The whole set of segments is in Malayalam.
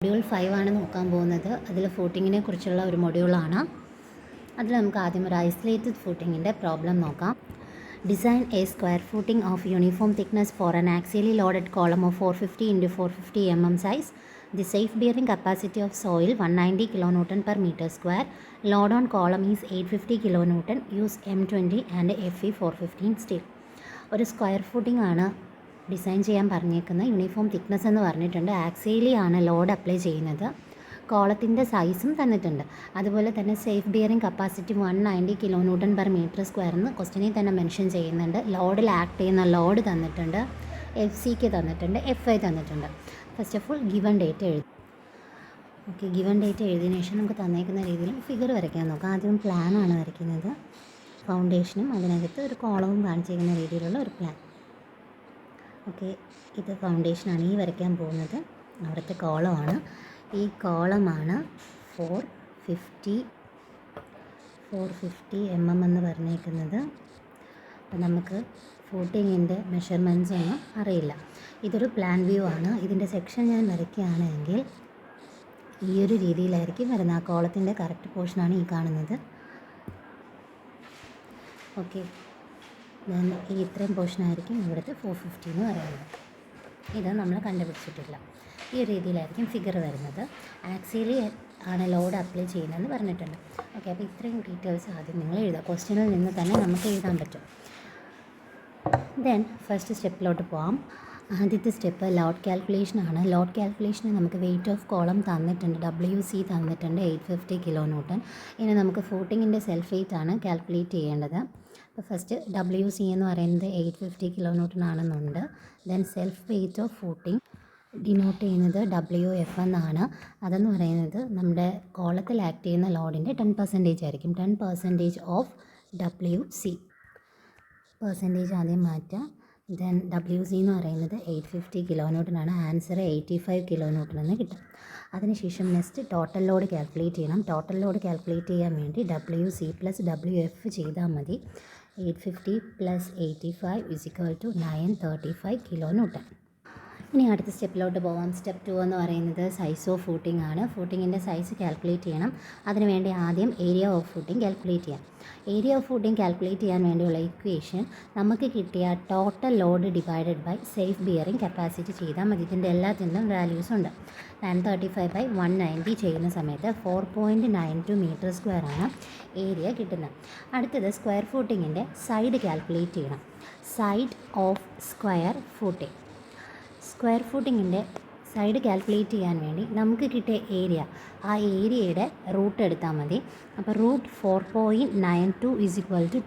മൊഡ്യൂൾ 5 ആണ് നോക്കാൻ പോകുന്നത്. അതിൽ ഫൂട്ടിങ്ങിനെ കുറിച്ചുള്ള ഒരു മൊഡ്യൂളാണ്. അതിൽ നമുക്ക് ആദ്യം ഒരു ഐസൊലേറ്റഡ് ഫൂട്ടിങ്ങിൻ്റെ പ്രോബ്ലം നോക്കാം. Design A square footing of uniform thickness for an axially loaded column of 450 × 450 mm size. The safe bearing capacity of soil 190 kN per meter square. Load on column is 850 kN. Use M20 and FE 415 steel. ഒരു സ്ക്വയർ ഫൂട്ടിംഗ് ആണ് ഡിസൈൻ ചെയ്യാൻ പറഞ്ഞേക്കുന്നത്. യൂണിഫോം തിക്നെസ് എന്ന് പറഞ്ഞിട്ടുണ്ട്. ആക്സിയലി ആണ് ലോഡ് അപ്ലൈ ചെയ്യുന്നത്. കോളത്തിൻ്റെ സൈസും തന്നിട്ടുണ്ട്. അതുപോലെ തന്നെ safe bearing capacity 190 kN per meter square എന്ന് ക്വസ്റ്റ്യനിൽ തന്നെ മെൻഷൻ ചെയ്യുന്നുണ്ട്. ലോഡിൽ ആക്ട് ചെയ്യുന്ന ലോഡ് തന്നിട്ടുണ്ട്. FCK തന്നിട്ടുണ്ട്, FI തന്നിട്ടുണ്ട്. First of all given date എഴുതി. ഓക്കെ, ഗിവൺ ഡേറ്റ് എഴുതിയതിനു ശേഷം നമുക്ക് തന്നേക്കുന്ന രീതിയിൽ ഫിഗർ വരയ്ക്കാൻ നോക്കാം. ആദ്യം പ്ലാനാണ് വരയ്ക്കുന്നത്. ഫൗണ്ടേഷനും അതിനകത്ത് ഒരു കോളവും കാണിച്ചിരിക്കുന്ന രീതിയിലുള്ള ഒരു പ്ലാൻ. ഓക്കെ, ഇത് ഫൗണ്ടേഷനാണ് ഈ വരയ്ക്കാൻ പോകുന്നത്. അവിടുത്തെ കോളമാണ്. ഈ കോളമാണ് 450 mm എന്ന് പറഞ്ഞേക്കുന്നത്. അപ്പം നമുക്ക് ഫൂട്ടിങ്ങിൻ്റെ മെഷർമെൻറ്റ്സ് ഒന്നും അറിയില്ല. ഇതൊരു പ്ലാൻ വ്യൂ ആണ്. ഇതിൻ്റെ സെക്ഷൻ ഞാൻ വരയ്ക്കുകയാണെങ്കിൽ ഈ ഒരു രീതിയിലായിരിക്കും വരുന്നത്. ആ കോളത്തിൻ്റെ കറക്റ്റ് പോർഷനാണ് ഈ കാണുന്നത്. ഓക്കെ, ദെൻ ഈ ഇത്രയും പോർഷനായിരിക്കും ഇവിടുത്തെ 450 എന്ന് പറയുന്നത്. ഇത് നമ്മൾ കണ്ടുപിടിച്ചിട്ടില്ല. ഈ രീതിയിലായിരിക്കും ഫിഗർ വരുന്നത്. ആക്സിയലി ആണ് ലോഡ് അപ്ലൈ ചെയ്യുന്നതെന്ന് പറഞ്ഞിട്ടുണ്ട്. ഓക്കെ, അപ്പോൾ ഇത്രയും ഡീറ്റെയിൽസ് ആദ്യം നിങ്ങൾ എഴുതുക. ക്വസ്റ്റ്യനിൽ നിന്ന് തന്നെ നമുക്ക് എഴുതാൻ പറ്റും. ദെൻ ഫസ്റ്റ് സ്റ്റെപ്പിലോട്ട് പോകാം. ആദ്യത്തെ സ്റ്റെപ്പ് ലോഡ് കാൽക്കുലേഷൻ ആണ്. ലോഡ് കാൽക്കുലേഷന് നമുക്ക് വെയിറ്റ് ഓഫ് കോളം തന്നിട്ടുണ്ട്, WC തന്നിട്ടുണ്ട് 850 kN. ഇനി നമുക്ക് ഫൂട്ടിങ്ങിൻ്റെ സെൽഫ് വെയിറ്റ് ആണ് കാൽക്കുലേറ്റ് ചെയ്യേണ്ടത്. അപ്പോൾ ഫസ്റ്റ് WC എന്ന് പറയുന്നത് 850 kN ആണെന്നുണ്ട്. Then self weight of footing denote ചെയ്യുന്നത് WF എന്നാണ്. അതെന്ന് പറയുന്നത് നമ്മുടെ കോളത്തിൽ ആക്ട് ചെയ്യുന്ന ലോഡിൻ്റെ 10% ആയിരിക്കും. 10% ഓഫ് WC പെർസെൻറ്റേജ് ആദ്യം മാറ്റാം. ദെൻ WC എന്ന് പറയുന്നത് 850 kN ആണ്. ആൻസർ 85 kN എന്ന് കിട്ടും. അതിനുശേഷം നെക്സ്റ്റ് ടോട്ടൽ ലോഡ് കാൽക്കുലേറ്റ് ചെയ്യണം. ടോട്ടൽ ലോഡ് കാൽക്കുലേറ്റ് ചെയ്യാൻ വേണ്ടി WC + WF ചെയ്താൽ മതി. 850 + 85 = 935 kN. ഇനി അടുത്ത സ്റ്റെപ്പിലോട്ട് പോകാം. സ്റ്റെപ്പ് 2 എന്ന് പറയുന്നത് സൈസ് ഓഫ് ഫൂട്ടിംഗ് ആണ്. ഫൂട്ടിങ്ങിൻ്റെ സൈസ് കാൽക്കുലേറ്റ് ചെയ്യണം. അതിനുവേണ്ടി ആദ്യം ഏരിയ ഓഫ് ഫൂട്ടിംഗ് കാൽക്കുലേറ്റ് ചെയ്യാം. ഏരിയ ഓഫ് ഫൂട്ടിംഗ് കാൽക്കുലേറ്റ് ചെയ്യാൻ വേണ്ടിയുള്ള ഇക്വേഷൻ നമുക്ക് കിട്ടിയ total load divided by safe bearing capacity ചെയ്താൽ മതി. ഇതിൻ്റെ എല്ലാത്തിനും വാല്യൂസ് ഉണ്ട്. 935/190 ചെയ്യുന്ന സമയത്ത് 4.92 m² ആണ് ഏരിയ കിട്ടുന്നത്. അടുത്തത് സ്ക്വയർ ഫൂട്ടിങ്ങിൻ്റെ സൈഡ് കാൽക്കുലേറ്റ് ചെയ്യണം. Side of square footing. Square ഫൂട്ടിങ്ങിൻ്റെ സൈഡ് കാൽക്കുലേറ്റ് ചെയ്യാൻ വേണ്ടി നമുക്ക് കിട്ടിയ ഏരിയ, ആ ഏരിയയുടെ റൂട്ട് എടുത്താൽ മതി. അപ്പോൾ റൂട്ട് 4.92 =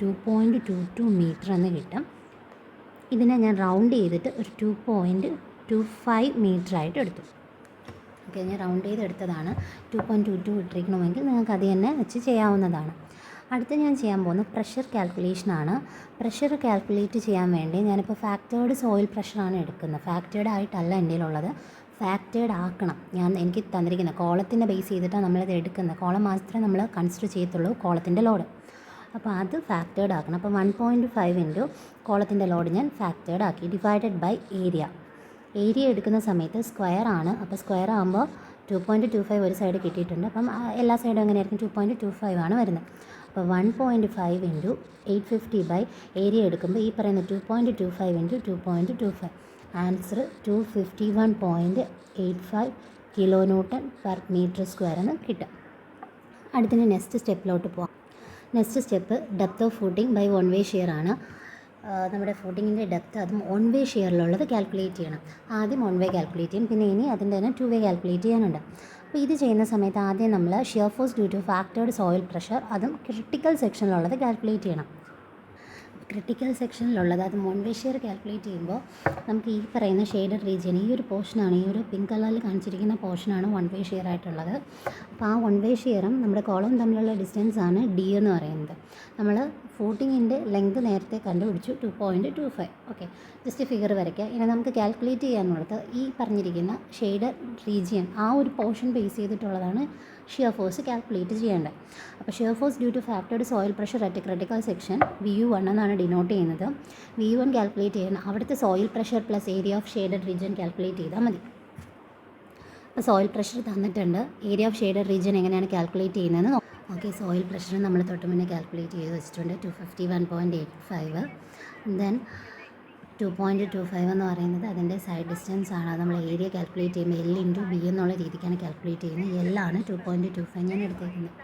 2.22 മീറ്റർ എന്ന് കിട്ടും. ഇതിനെ ഞാൻ റൗണ്ട് ചെയ്തിട്ട് ഒരു 2.25 മീറ്ററായിട്ട് എടുത്തു. ഓക്കെ, ഞാൻ റൗണ്ട് ചെയ്തെടുത്തതാണ്. 2.22 ഇട്ടിരിക്കണമെങ്കിൽ നിങ്ങൾക്ക് അത് തന്നെ വെച്ച് ചെയ്യാവുന്നതാണ്. അടുത്ത ഞാൻ ചെയ്യാൻ പോകുന്നത് പ്രഷർ കാൽക്കുലേഷനാണ്. പ്രഷർ കാൽക്കുലേറ്റ് ചെയ്യാൻ വേണ്ടി ഞാനിപ്പോൾ ഫാക്ടേർഡ് സോയിൽ പ്രഷറാണ് എടുക്കുന്നത്. ഫാക്ടേർഡ് ആയിട്ടല്ല എൻ്റെ കയ്യിലുള്ളത്, ഫാക്ടേർഡ് ആക്കണം. എനിക്ക് തന്നിരിക്കുന്ന കോളത്തിൻ്റെ ബേസ് ചെയ്തിട്ടാണ് നമ്മളിത് എടുക്കുന്നത്. കോളം മാത്രമേ നമ്മൾ കൺസിഡർ ചെയ്യത്തുള്ളൂ കോളത്തിൻ്റെ ലോഡ്. അപ്പോൾ അത് ഫാക്ടേർഡ് ആക്കണം. അപ്പോൾ 1.5 ഇൻറ്റു കോളത്തിൻ്റെ ലോഡ് ഞാൻ ഫാക്ടേർഡ് ആക്കി. Divided by area. ഏരിയ എടുക്കുന്ന സമയത്ത് സ്ക്വയർ ആണ്. അപ്പോൾ സ്ക്വയർ ആകുമ്പോൾ 2.25 ഒരു സൈഡ് കിട്ടിയിട്ടുണ്ട്. അപ്പം എല്ലാ സൈഡും എങ്ങനെയായിരിക്കും 2.25 ആണ് വരുന്നത്. അപ്പോൾ 1.5 ഇൻറ്റു 850 ബൈ ഏരിയ എടുക്കുമ്പോൾ ഈ പറയുന്ന 2.25 into 2.25 answer 251.85 kN per meter square എന്ന് കിട്ടും. അടുത്തിന് നെക്സ്റ്റ് സ്റ്റെപ്പിലോട്ട് പോകാം. Next step depth of footing by 1 way shear ആണ്. നമ്മുടെ ഫൂട്ടിങ്ങിൻ്റെ ഡെപ്ത് അതും 1 വേ ഷെയറിലുള്ളത് കാൽക്കുലേറ്റ് ചെയ്യണം. ആദ്യം 1 വേ കാൽക്കുലേറ്റ് ചെയ്യും, പിന്നെ ഇനി അതിൻ്റെ തന്നെ 2 വേ കാൽക്കുലേറ്റ് ചെയ്യാനുണ്ട്. അപ്പോൾ ഇത് ചെയ്യുന്ന സമയത്ത് ആദ്യം നമ്മൾ shear force due to factored soil pressure, അതും ക്രിട്ടിക്കൽ സെക്ഷനിലുള്ളത് കാൽക്കുലേറ്റ് ചെയ്യണം. ക്രിട്ടിക്കൽ സെക്ഷനിലുള്ളത് അത് 1 വേ ഷെയർ കാൽക്കുലേറ്റ് ചെയ്യുമ്പോൾ നമുക്ക് ഈ പറയുന്ന ഷെയ്ഡഡ് റീജിയൻ, ഈ ഒരു പോർഷനാണ്, ഈ ഒരു പിങ്ക് കളറിൽ കാണിച്ചിരിക്കുന്ന പോർഷനാണ് 1 വേ ഷെയർ ആയിട്ടുള്ളത്. അപ്പോൾ ആ 1 വേ ഷെയറും നമ്മുടെ കോളം തമ്മിലുള്ള ഡിസ്റ്റൻസ് ആണ് D എന്ന് പറയുന്നത്. നമ്മൾ ഫൂട്ടിങ്ങിൻ്റെ ലെങ്ത് നേരത്തെ കണ്ടുപിടിച്ചു 2.25. ഓക്കെ, ജസ്റ്റ് ഫിഗർ വരയ്ക്കുക. ഇനി നമുക്ക് കാൽക്കുലേറ്റ് ചെയ്യാനുള്ളത് ഈ പറഞ്ഞിരിക്കുന്ന ഷെയ്ഡഡ് റീജിയൻ, ആ ഒരു പോർഷൻ ബേസ് ചെയ്തിട്ടുള്ളതാണ് ഷിയർ ഫോഴ്സ് കാൽക്കുലേറ്റ് ചെയ്യേണ്ടത്. അപ്പോൾ shear force due to factored soil pressure at critical section VU1 എന്നാണ് ഡിനോട്ട് ചെയ്യുന്നത്. VU1 കാൽക്കുലേറ്റ് ചെയ്യുന്ന അവിടുത്തെ soil pressure plus area of shaded region calculate ചെയ്താൽ മതി. അപ്പോൾ സോയിൽ പ്രഷർ തന്നിട്ടുണ്ട്. ഏരിയ ഓഫ് ഷെയ്ഡഡ് റീജിയൻ എങ്ങനെയാണ് കാൽക്കുലേറ്റ് ചെയ്യുന്നതെന്ന് നോക്കാം. ഓക്കെ, സോയിൽ പ്രഷർ നമ്മൾ തൊട്ട് മുന്നേ കാൽക്കുലേറ്റ് ചെയ്ത് വെച്ചിട്ടുണ്ട്. 251.85. ദെൻ 2.25 എന്ന് പറയുന്നത് അതിൻ്റെ സൈഡ് ഡിസ്റ്റൻസ് ആണ്. അത് നമ്മൾ ഏരിയ കാൽക്കുലേറ്റ് ചെയ്യുമ്പോൾ L ഇൻറ്റു ബി എന്നുള്ള രീതിക്കാണ് കാൽക്കുലേറ്റ് ചെയ്യുന്നത്. എല്ലാണ് 2.25 ഞാൻ എടുത്തേക്കുന്നത്.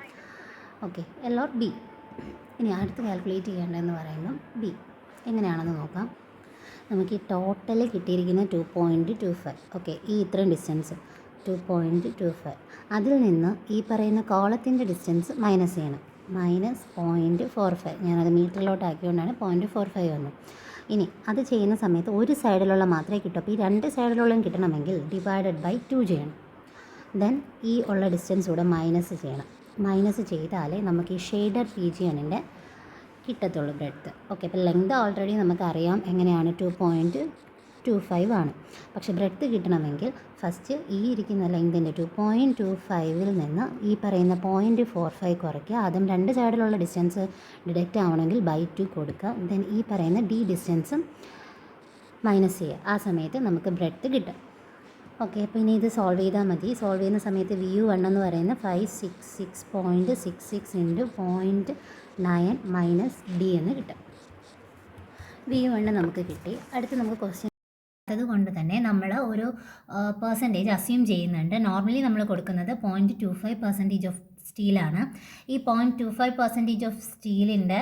Okay, L or B. ഇനി അടുത്ത് കാൽക്കുലേറ്റ് ചെയ്യേണ്ടതെന്ന് പറയുമ്പം ബി എങ്ങനെയാണെന്ന് നോക്കാം. നമുക്ക് ഈ ടോട്ടൽ കിട്ടിയിരിക്കുന്ന 2.25. ഓക്കെ, ഈ ഇത്രയും ഡിസ്റ്റൻസ് 2.25. അതിൽ നിന്ന് ഈ പറയുന്ന കോളത്തിൻ്റെ ഡിസ്റ്റൻസ് മൈനസ് ചെയ്യണം. -0.45. ഞാനത് മീറ്ററിലോട്ട് ആക്കിയതുകൊണ്ടാണ് 0.45 വന്നത്. ഇനി അത് ചെയ്യുന്ന സമയത്ത് ഒരു സൈഡിലുള്ള മാത്രമേ കിട്ടൂ. അപ്പോൾ ഈ രണ്ട് സൈഡിലുള്ളതും കിട്ടണമെങ്കിൽ ഡിവൈഡഡ് ബൈ 2 ചെയ്യണം. ദെൻ ഈ ഉള്ള ഡിസ്റ്റൻസ് കൂടെ മൈനസ് ചെയ്യണം. മൈനസ് ചെയ്താലേ നമുക്ക് ഈ ഷെയ്ഡഡ് റീജിയണിൻ്റെ കിട്ടത്തുള്ളൂ ബ്രെഡ്ത്ത്. ഓക്കെ, അപ്പോൾ ലെങ്ത് ഓൾറെഡി നമുക്കറിയാം എങ്ങനെയാണ് 2.25 ആണ്. പക്ഷേ ബ്രെഡ്ത്ത് കിട്ടണമെങ്കിൽ ഫസ്റ്റ് ഈ ഇരിക്കുന്ന ലെങ്തിൻ്റെ 2.25 നിന്ന് ഈ പറയുന്ന 0.45 കുറയ്ക്കുക. അതും രണ്ട് സൈഡിലുള്ള ഡിസ്റ്റൻസ് ഡിഡക്റ്റ് ആവണമെങ്കിൽ ബൈ 2 കൊടുക്കുക. ദെൻ ഈ പറയുന്ന ഡി ഡിസ്റ്റൻസും മൈനസ് ചെയ്യുക. ആ സമയത്ത് നമുക്ക് ബ്രെഡ്ത്ത് കിട്ടും. ഓക്കെ, അപ്പോൾ ഇനി ഇത് സോൾവ് ചെയ്താൽ മതി. സോൾവ് ചെയ്യുന്ന സമയത്ത് VU1 എന്ന് പറയുന്നത് 566.66 ഇൻറ്റു 0.9 മൈനസ് ഡി എന്ന് കിട്ടും. VU1 നമുക്ക് കിട്ടി. അടുത്ത് നമുക്ക് ക്വസ്റ്റ്യൻ അതുകൊണ്ട് തന്നെ നമ്മൾ ഒരു പെർസെൻറ്റേജ് അസ്യൂം ചെയ്യുന്നുണ്ട്. നോർമലി നമ്മൾ കൊടുക്കുന്നത് 0.25% ഓഫ് സ്റ്റീലാണ്. ഈ 0.25% ഓഫ് സ്റ്റീലിൻ്റെ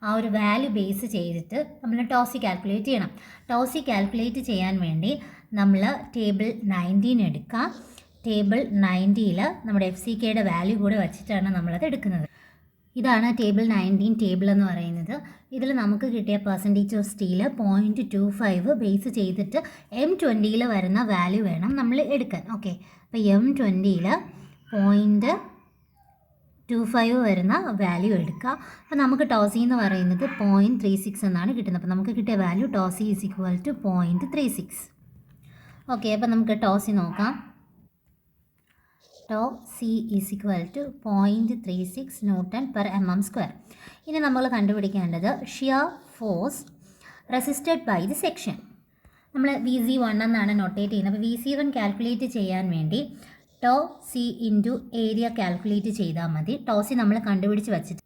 ആ ഒരു വാല്യൂ ബേസ് ചെയ്തിട്ട് നമ്മൾ ടോസി കാൽക്കുലേറ്റ് ചെയ്യണം. ടോസി കാൽക്കുലേറ്റ് ചെയ്യാൻ വേണ്ടി നമ്മൾ ടേബിൾ 19 എടുക്കുക. ടേബിൾ 90ൽ നമ്മുടെ FCKയുടെ വാല്യൂ കൂടെ വച്ചിട്ടാണ് നമ്മളത് എടുക്കുന്നത്. ഇതാണ് ടേബിൾ 19 ടേബിൾ എന്ന് പറയുന്നത്. ഇതിൽ നമുക്ക് കിട്ടിയ പെർസെൻറ്റേജ് ഓഫ് സ്റ്റീല് 0.25 ബേസ് ചെയ്തിട്ട് M20ൽ വരുന്ന വാല്യൂ വേണം നമ്മൾ എടുക്കാൻ. ഓക്കെ, അപ്പോൾ M20ൽ 0.25 വരുന്ന വാല്യൂ എടുക്കുക. അപ്പോൾ നമുക്ക് ടോസി എന്ന് പറയുന്നത് 0.36 എന്നാണ് കിട്ടുന്നത്. അപ്പോൾ നമുക്ക് കിട്ടിയ value tau c is equal to 0.36. Okay, അപ്പോൾ നമുക്ക് ടോസി നോക്കാം. Tau c is equal to 0.36 Newton/mm². ഇനി നമ്മൾ കണ്ടുപിടിക്കേണ്ടത് shear force resisted by the section. നമ്മൾ VC1 എന്നാണ് നൊട്ടേറ്റ് ചെയ്യുന്നത്. അപ്പോൾ VC1 കാൽക്കുലേറ്റ് ചെയ്യാൻ വേണ്ടി ടോസി ഇൻറ്റു ഏരിയ കാൽക്കുലേറ്റ് ചെയ്താൽ മതി. ടോസി നമ്മൾ കണ്ടുപിടിച്ച് വച്ചിട്ട്.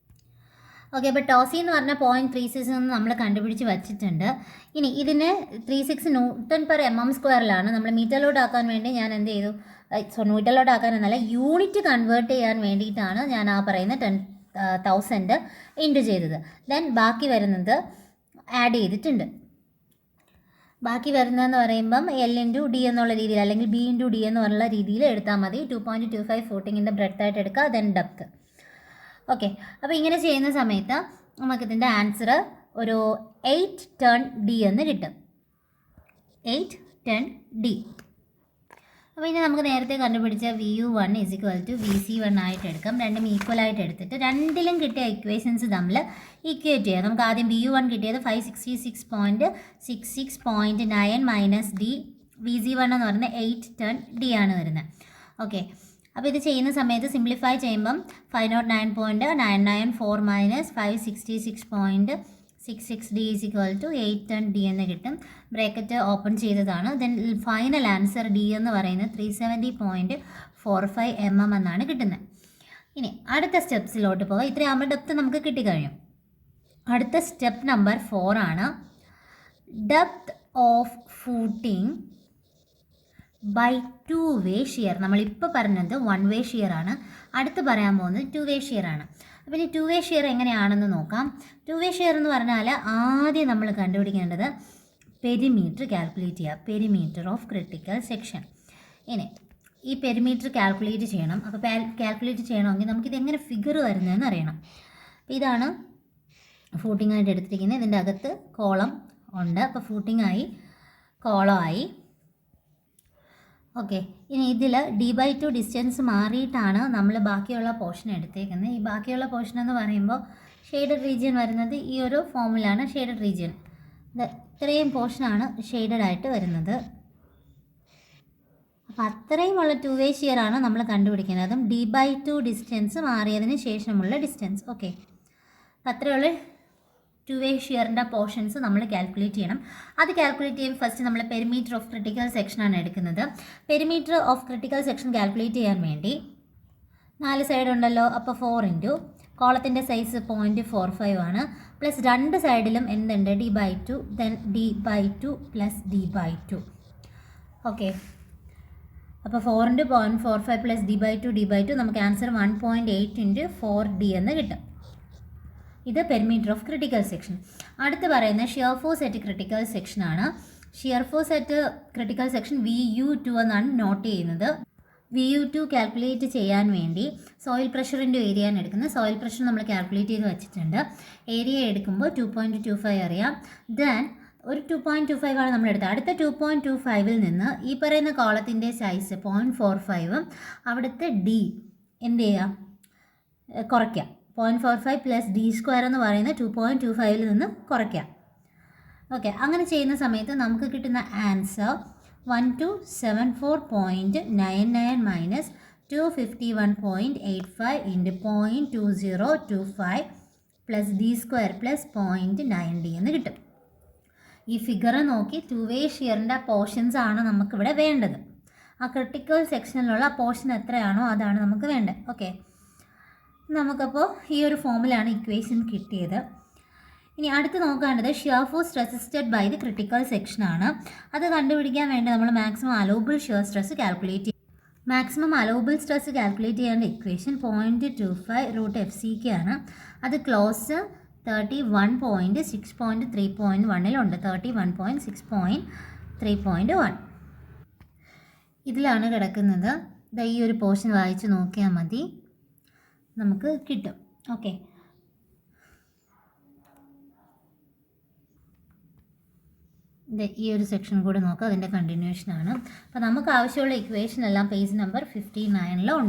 ഓക്കെ, അപ്പോൾ ടോസി എന്ന് പറഞ്ഞാൽ 0.36 എന്ന് നമ്മൾ കണ്ടുപിടിച്ച് വച്ചിട്ടുണ്ട്. ഇനി ഇതിന് 36 Newton/mm²ലാണ്. നമ്മൾ മീറ്ററിലോട്ട് ആക്കാൻ വേണ്ടി ഞാൻ എന്ത് ചെയ്തു, മീറ്ററിലോട്ട് ആക്കാനെന്നല്ല, യൂണിറ്റ് കൺവേർട്ട് ചെയ്യാൻ വേണ്ടിയിട്ടാണ് ഞാൻ ആ പറയുന്ന 10,000 ഇൻറ്റു ചെയ്തത്. ദെൻ ബാക്കി വരുന്നത് ആഡ് ചെയ്തിട്ടുണ്ട്. ബാക്കി വരുന്നതെന്ന് പറയുമ്പം L ഇൻറ്റു ഡി എന്നുള്ള രീതിയിൽ അല്ലെങ്കിൽ B ഇൻറ്റു ഡി എന്ന് പറഞ്ഞുള്ള രീതിയിൽ എടുത്താൽ മതി. 2.25 ഫൂട്ടിങ്ങിൻ്റെ ബ്രെഡ്ത്തായിട്ട് എടുക്കുക. Then depth. ഓക്കെ, അപ്പോൾ ഇങ്ങനെ ചെയ്യുന്ന സമയത്ത് നമുക്കിതിൻ്റെ ആൻസർ ഒരു 8 ടൺ ഡി എന്ന് കിട്ടും. 8 ടൺ ഡി. അപ്പോൾ ഇനി നമുക്ക് നേരത്തെ കണ്ടുപിടിച്ച VU1 is equal to VC1 ആയിട്ട് എടുക്കാം. രണ്ടും ഈക്വൽ ആയിട്ട് എടുത്തിട്ട് രണ്ടിലും കിട്ടിയ ഇക്വേഷൻസ് തമ്മിൽ ഈക്വേറ്റ് ചെയ്യാം. നമുക്ക് ആദ്യം VU1 കിട്ടിയത് 566.66.9 മൈനസ് ഡി. VC1 എന്ന് പറയുന്നത് 8 ടൺ ഡി ആണ് വരുന്നത്. ഓക്കെ, അപ്പോൾ ഇത് ചെയ്യുന്ന സമയത്ത് സിംപ്ലിഫൈ ചെയ്യുമ്പം 509.994 minus 566.66 D is equal to 8 ton D എന്ന് കിട്ടും. ബ്രാക്കറ്റ് ഓപ്പൺ ചെയ്തതാണ്. ദെൻ ഫൈനൽ ആൻസർ ഡി എന്ന് പറയുന്നത് 370.45 mm എന്നാണ് കിട്ടുന്നത്. ഇനി അടുത്ത സ്റ്റെപ്സിലോട്ട് പോകാം. ഇത്രയാകുമ്പോൾ ഡെപ്ത് നമുക്ക് കിട്ടിക്കഴിഞ്ഞു. അടുത്ത സ്റ്റെപ്പ് നമ്പർ 4 ആണ്. Depth of footing by 2 way shear. നമ്മളിപ്പോൾ പറഞ്ഞത് 1 വേ ഷിയർ ആണ്. അടുത്ത് പറയാൻ പോകുന്നത് 2 വേ ഷിയർ ആണ്. അപ്പോൾ ഇനി 2 വേ ഷിയർ എങ്ങനെയാണെന്ന് നോക്കാം. 2 വേ ഷിയർ എന്ന് പറഞ്ഞാൽ ആദ്യം നമ്മൾ കണ്ടുപിടിക്കേണ്ടത് പെരിമീറ്റർ കാൽക്കുലേറ്റ് ചെയ്യുക. Perimeter of critical section. ഇനി ഈ പെരിമീറ്റർ കാൽക്കുലേറ്റ് ചെയ്യണം. അപ്പോൾ കാൽക്കുലേറ്റ് ചെയ്യണമെങ്കിൽ നമുക്കിതെങ്ങനെ ഫിഗർ വരുന്നതെന്ന് അറിയണം. ഇതാണ് ഫൂട്ടിംഗ് ആയിട്ട് എടുത്തിരിക്കുന്നത്. ഇതിൻ്റെ അകത്ത് കോളം ഉണ്ട്. അപ്പോൾ ഫൂട്ടിംഗ് ആയി, കോളമായി. ഓക്കെ, ഇനി ഇതിൽ D/2 ഡിസ്റ്റൻസ് മാറിയിട്ടാണ് നമ്മൾ ബാക്കിയുള്ള പോർഷൻ എടുത്തേക്കുന്നത്. ഈ ബാക്കിയുള്ള പോർഷൻ എന്ന് പറയുമ്പോൾ ഷെയ്ഡഡ് റീജിയൻ വരുന്നത് ഈ ഒരു ഫോമിലാണ്. ഷെയ്ഡഡ് റീജിയൻ ഇത്രയും പോർഷനാണ് ഷെയ്ഡഡ് ആയിട്ട് വരുന്നത്. അപ്പോൾ അത്രയുമുള്ള 2 വേ ഷിയർ ആണ് നമ്മൾ കണ്ടുപിടിക്കുന്നത്. അതും D/2 ഡിസ്റ്റൻസ് മാറിയതിന് ശേഷമുള്ള ഡിസ്റ്റൻസ്. ഓക്കെ, അപ്പോൾ അത്രയുള്ള 2-way ഷിയറിൻ്റെ പോർഷൻസ് നമ്മൾ കാൽക്കുലേറ്റ് ചെയ്യണം. അത് കാൽക്കുലേറ്റ് ചെയ്യുമ്പോൾ ഫസ്റ്റ് നമ്മൾ പെരിമീറ്റർ ഓഫ് ക്രിട്ടിക്കൽ സെക്ഷനാണ് എടുക്കുന്നത്. Perimeter of critical section calculate ചെയ്യാൻ വേണ്ടി 4 സൈഡ് ഉണ്ടല്ലോ, അപ്പോൾ 4 ഇൻറ്റു കോളത്തിൻ്റെ സൈസ് 0.45 ആണ്, പ്ലസ് 2 സൈഡിലും എന്തുണ്ട് d/2, then d/2 plus d/2. Okay, അപ്പോൾ 4 ഇൻറ്റു 0.45 പ്ലസ് d/2 നമുക്ക് ആൻസർ 1.8 ഇൻറ്റു 4d എന്ന് കിട്ടും. ഇത് പെരിമീറ്റർ ഓഫ് ക്രിട്ടിക്കൽ സെക്ഷൻ. അടുത്ത് പറയുന്നത് ഷിയർ ഫോഴ്സ് അറ്റ് ക്രിട്ടിക്കൽ സെക്ഷനാണ്. Shear force at critical section VU2 എന്നാണ് നോട്ട് ചെയ്യുന്നത്. VU2 കാൽക്കുലേറ്റ് ചെയ്യാൻ വേണ്ടി സോയിൽ പ്രഷറിൻ്റെ ഏരിയ ആണ് എടുക്കുന്നത്. സോയിൽ പ്രഷർ നമ്മൾ കാൽക്കുലേറ്റ് ചെയ്ത് വെച്ചിട്ടുണ്ട്. ഏരിയ എടുക്കുമ്പോൾ 2.25 അറിയാം. ദെൻ ഒരു 2.25 ആണ് നമ്മൾ എടുത്തത്. അടുത്ത 2.25 നിന്ന് ഈ പറയുന്ന കോളത്തിൻ്റെ സൈസ് 0.45 അവിടുത്തെ D എന്ത് ചെയ്യാം, കുറയ്ക്കാം. 0.45 പ്ലസ് d² എന്ന് പറയുന്നത് 2.25 നിന്ന് കുറയ്ക്കാം. ഓക്കെ, അങ്ങനെ ചെയ്യുന്ന സമയത്ത് നമുക്ക് കിട്ടുന്ന answer 1274.99 minus 251.85 into 0.2025 plus d² plus 0.9d എന്ന് കിട്ടും. ഈ ഫിഗർ നോക്കി 2-way ഷിയറിൻ്റെ പോർഷൻസ് ആണ് നമുക്കിവിടെ വേണ്ടത്. ആ ക്രിട്ടിക്കൽ സെക്ഷനിലുള്ള പോർഷൻ എത്രയാണോ അതാണ് നമുക്ക് വേണ്ടത്. ഓക്കെ, നമുക്കപ്പോൾ ഈ ഒരു ഫോമിലാണ് ഇക്വേഷൻ കിട്ടിയത്. ഇനി അടുത്ത് നോക്കേണ്ടത് shear force resisted by the critical സെക്ഷനാണ്. അത് കണ്ടുപിടിക്കാൻ വേണ്ടി നമ്മൾ maximum allowable shear stress calculate ചെയ്യും. മാക്സിമം അലോബിൾ സ്ട്രെസ് കാൽക്കുലേറ്റ് ചെയ്യേണ്ട ഇക്വേഷൻ 0.25√FCK ആണ്. അത് ക്ലോസ് 31.6.3.1 31.6.3.1 ഇതിലാണ് കിടക്കുന്നത്. ഈ ഒരു പോർഷൻ വായിച്ച് നോക്കിയാൽ മതി, നമുക്ക് കിട്ടും. ഓക്കെ, ഈ ഒരു സെക്ഷൻ കൂടെ നോക്കാം, അതിൻ്റെ കണ്ടിന്യൂഷനാണ്. അപ്പോൾ നമുക്ക് ആവശ്യമുള്ള ഇക്വേഷൻ എല്ലാം പേജ് നമ്പർ 59 ഉണ്ട്.